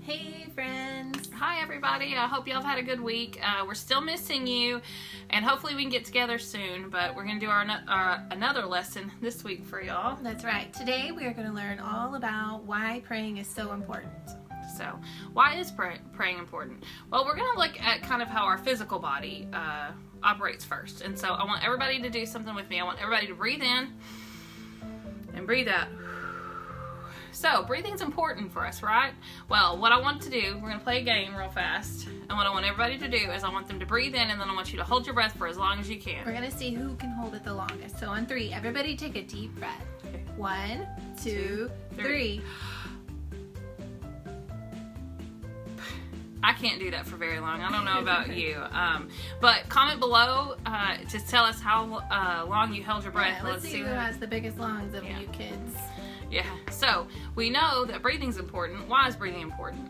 Hey friends! Hi everybody, I hope y'all have had a good week. We're still missing you, and hopefully we can get together soon, but we're going to do our another lesson this week for y'all. That's right. Today we are going to learn all about why praying is so important. So, why is praying important? Well, we're going to look at kind of how our physical body operates first. And so I want everybody to do something with me. I want everybody to breathe in and breathe out. So, breathing's important for us, right? Well, what I want to do, we're going to play a game real fast. And what I want everybody to do is I want them to breathe in, and then I want you to hold your breath for as long as you can. We're going to see who can hold it the longest. So on 3, everybody take a deep breath. Okay. 1, 2, 3. I can't do that for very long. I don't know about you. But comment below to tell us how long you held your breath. Yeah, let's see who has the biggest lungs of you kids. Yeah, so we know that breathing's important. Why is breathing important?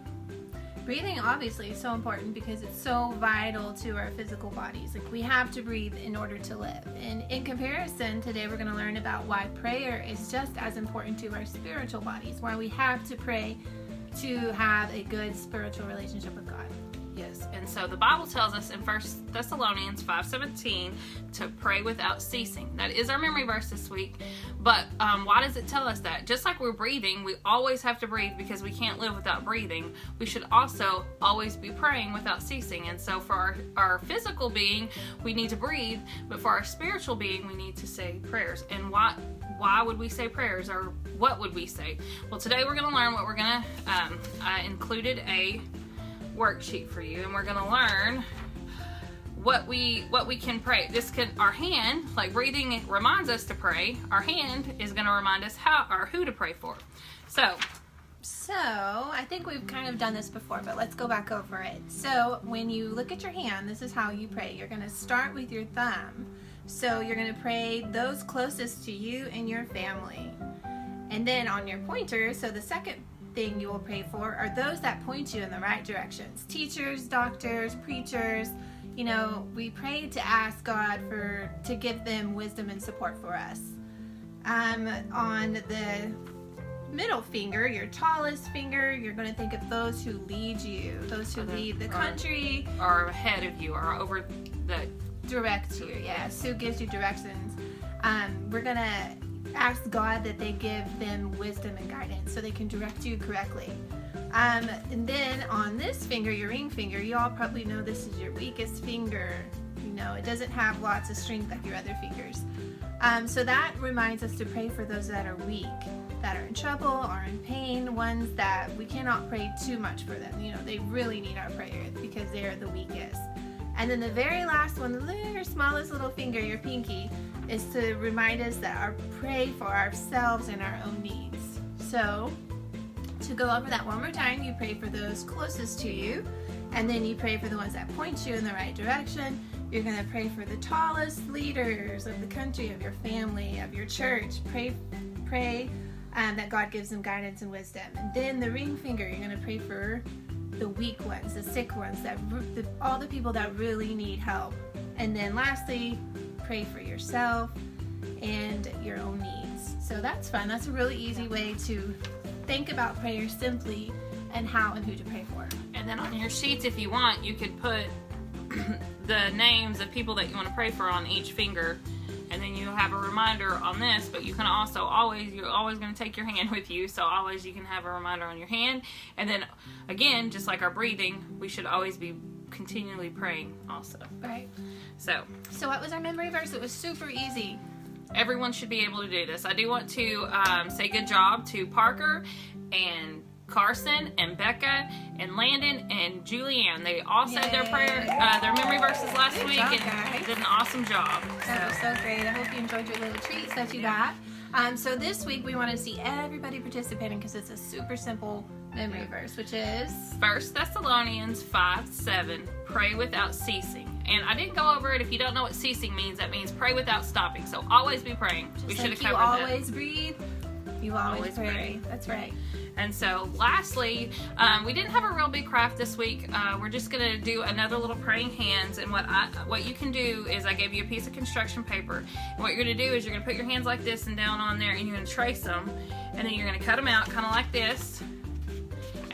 Breathing obviously is so important because it's so vital to our physical bodies. Like, we have to breathe in order to live. And in comparison, today we're going to learn about why prayer is just as important to our spiritual bodies, why we have to pray to have a good spiritual relationship with God. Yes, and so the Bible tells us in 1 Thessalonians 5:17 to pray without ceasing. That is our memory verse this week. But why does it tell us that? Just like we're breathing, we always have to breathe because we can't live without breathing. We should also always be praying without ceasing. And so for our physical being, we need to breathe. But for our spiritual being, we need to say prayers. And why would we say prayers, or what would we say? Well, today we're going to learn what we're going to, I included a worksheet for you, and we're going to learn what we can pray. Our hand, like breathing reminds us to pray, our hand is going to remind us who to pray for. So I think we've kind of done this before, but let's go back over it. So when you look at your hand, this is how you pray. You're going to start with your thumb. So you're going to pray those closest to you and your family. And then on your pointer, so the second thing you will pray for are those that point you in the right directions. Teachers, doctors, preachers. You know, we pray to ask God to give them wisdom and support for us. On the middle finger, your tallest finger, you're going to think of those who lead you, those who lead the country. Or ahead of you, or over the... Direct you, yes. Who gives you directions. We're going to ask God that they give them wisdom and guidance so they can direct you correctly. And then on this finger, your ring finger, you all probably know this is your weakest finger. You know, it doesn't have lots of strength like your other fingers. So that reminds us to pray for those that are weak, that are in trouble or in pain, ones that we cannot pray too much for them. You know, they really need our prayers because they are the weakest. And then the very last one, your smallest little finger, your pinky, is to remind us that pray for ourselves and our own needs. So, to go over that one more time, you pray for those closest to you, and then you pray for the ones that point you in the right direction. You're going to pray for the tallest leaders of the country, of your family, of your church. Pray that God gives them guidance and wisdom. And then the ring finger, you're going to pray for the weak ones, the sick ones, all the people that really need help. And then lastly, pray for yourself and your own needs. So that's fun. That's a really easy way to think about prayer simply and how and who to pray for. And then on your sheets, if you want, you could put the names of people that you want to pray for on each finger. And then you have a reminder on this, but you can also you're always going to take your hand with you, so always you can have a reminder on your hand. And then, again, just like our breathing, we should always be continually praying also. Right. So what was our memory verse? It was super easy. Everyone should be able to do this. I do want to say good job to Parker and Carson and Becca and Landon and Julianne. They all said their memory verses last week and did an awesome job. That was so great. I hope you enjoyed your little treats that you got. So this week we want to see everybody participating because it's a super simple memory verse, which is 1 Thessalonians 5:7. Pray without ceasing. And I didn't go over it. If you don't know what ceasing means, that means pray without stopping. So always be praying. Just we should have covered that. You always breathe. You always pray. That's right. And so lastly, we didn't have a real big craft this week. We're just going to do another little praying hands. And what you can do is I gave you a piece of construction paper. And what you're going to do is you're going to put your hands like this and down on there, and you're going to trace them. And then you're going to cut them out kind of like this.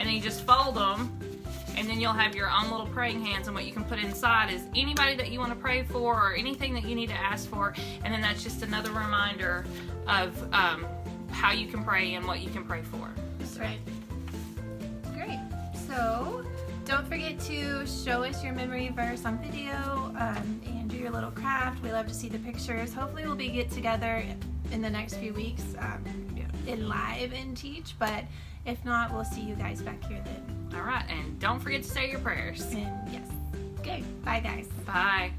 and then you just fold them, and then you'll have your own little praying hands, and what you can put inside is anybody that you want to pray for or anything that you need to ask for, and then that's just another reminder of how you can pray and what you can pray for. That's right. Great. So don't forget to show us your memory verse on video and do your little craft. We love to see the pictures. Hopefully we'll get together in the next few weeks in live and teach, but if not, we'll see you guys back here then. All right, and don't forget to say your prayers. And yes. Okay. Bye, guys. Bye.